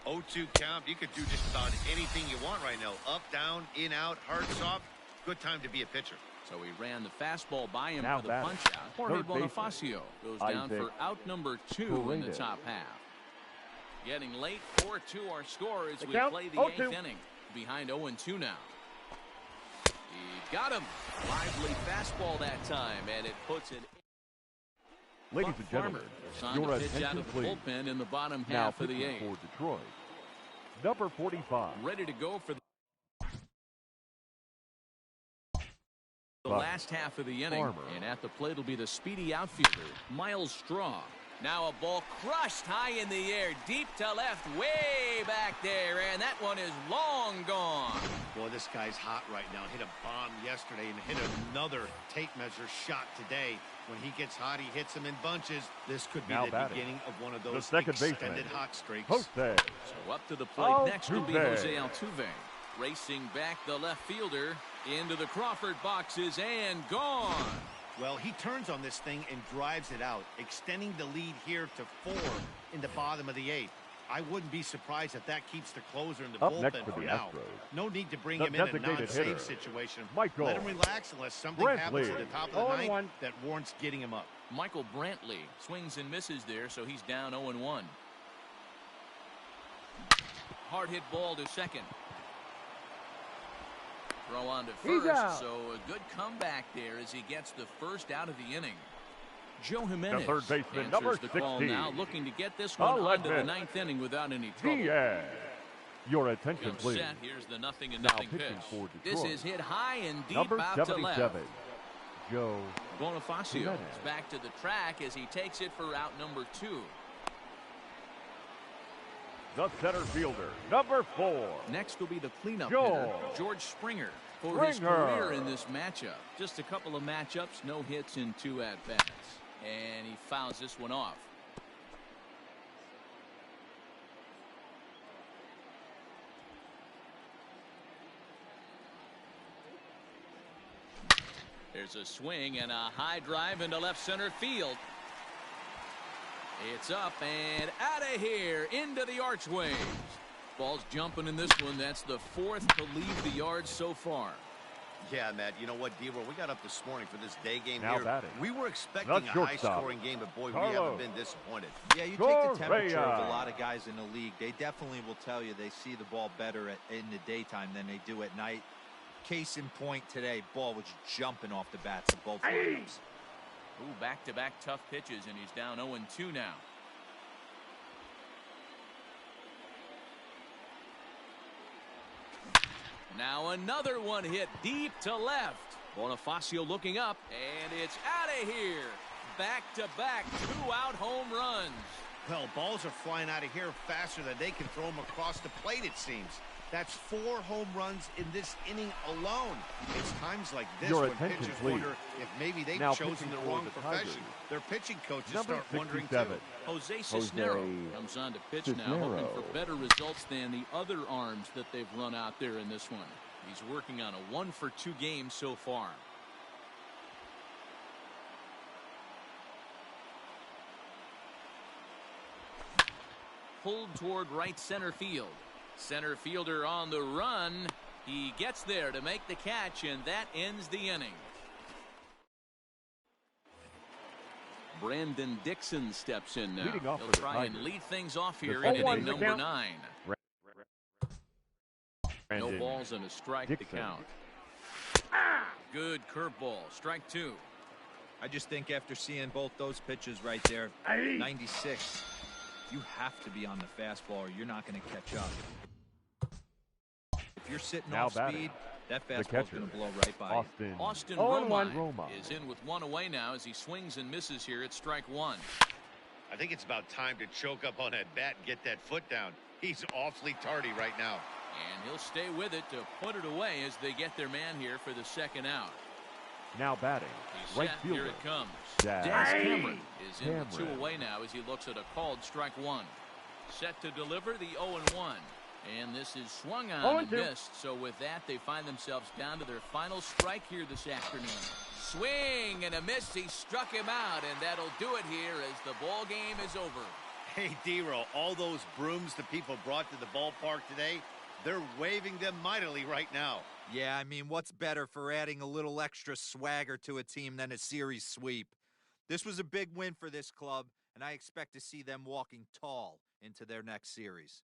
0-2 count. You could do just about anything you want right now. Up, down, in, out, hard, soft. Good time to be a pitcher. So he ran the fastball by him Now for the batting, punch out. Jorge third baseman, Bonifacio goes down Isaac for out number 2 in the Paredes. top half. Getting late, 4-2 our score as The we count, play the 0-2. 8th inning. Behind 0-2 now. He got him. Lively fastball that time, and it puts it. Ladies and gentlemen, Farmer your to pitch out attention of the please. bullpen in the bottom Now half of the pitching 8th. for Detroit, number 45. Ready to go for the Farmer. last half of the inning. Farmer. And at the plate will be the speedy outfielder, Miles Straw. Now a ball crushed high in the air, deep to left, way back there, and that one is long gone. Boy, this guy's hot right now. Hit a bomb yesterday and hit another tape measure shot today. When he gets hot, he hits them in bunches. This could be Now the batting, beginning of one of the those second extended baseman, hot streaks. Jose. So up to the plate next will be Altuve. Jose Altuve. Racing back the left fielder into the Crawford boxes and gone. Well, he turns on this thing and drives it out, extending the lead here to 4 in the bottom of the 8th. I wouldn't be surprised if that keeps the closer in the Up bullpen next for for the now. Astros, No need to bring the him in a designated non-safe hitter, situation. Michael Let him relax unless something Brantley. happens at the top of the 0-1. ninth that warrants getting him up. Michael Brantley swings and misses there, so he's down 0-1. Hard hit ball to second. Throw on to He's first, out. so a good comeback there as he gets the first out of the inning. Joe Jimenez third baseman, answers number the call 16. now, looking to get this one I'll onto the admit. 9th inning without any trouble. Diaz. Your attention Comes please. set. Here's the 0-0 Now pitch. pitching for This Detroit, is hit high and deep number out to 77, left. Joe Bonifacio Jimenez. is back to the track as he takes it for out number 2. the center fielder, number 4. Next will be the cleanup George hitter, George Springer, for his Springer. career in this matchup. Just a couple of matchups, no hits in 2 at-bats. And he fouls this one off. There's a swing and a high drive into left center field. It's up and out of here into the archways. Ball's jumping in this one. That's the 4th to leave the yard so far. Yeah, Matt, you know what, D-Roll, we got up this morning for this day game Now here. batting, We were expecting the a shortstop, high-scoring game, but boy, we Carlos. haven't been disappointed. Yeah, you take the Correa. temperature of a lot of guys in the league. They definitely will tell you they see the ball better in the daytime than they do at night. Case in point today, ball was jumping off the bats of both lineups. Ooh, back-to-back tough pitches, and he's down 0-2 now. Now another one hit deep to left. Bonifacio looking up, and it's out of here. Back-to-back 2-out home runs. Well, balls are flying out of here faster than they can throw them across the plate, it seems. That's 4 home runs in this inning alone. It's times like this Your when attention, pitchers please. wonder if maybe they've Now chosen pitching the for wrong the profession. Tigers, Their pitching coaches number start wondering 67, too. Jose Cisnero comes on to pitch now, hoping for better results than the other arms that they've run out there in this one. He's working on a 1-for-2 game so far. Pulled toward right center field. Center fielder on the run, He gets there to make the catch, and that ends the inning. Brandon Dixon steps in now. Leading off He'll for the try and Tigers. lead things off here The in 0-1 inning number count. 9. No Brandon balls and a strike Dixon. to count. Good curveball. Strike 2. I just think after seeing both those pitches right there, 96, you have to be on the fastball or you're not going to catch up. If you're sitting Now off batting, speed, that the fastball's catcher, going to blow right by you. Austin 0-1. Romine is in with one away now as he swings and misses here at strike 1. I think it's about time to choke up on that bat and get that foot down. He's awfully tardy right now. And he'll stay with it to put it away as they get their man here for the second out. Now batting, He's right set. fielder. Here it comes. Daz Cameron is in with 2 Cameron. away now as he looks at a called strike 1. Set to deliver the 0-1. And this is swung on and 0-2. missed. So with that, they find themselves down to their final strike here this afternoon. Swing and a miss. He struck him out, and that'll do it here as the ball game is over. Hey, D-Row, all those brooms the people brought to the ballpark today, they're waving them mightily right now. Yeah, I mean, what's better for adding a little extra swagger to a team than a series sweep? This was a big win for this club, and I expect to see them walking tall into their next series.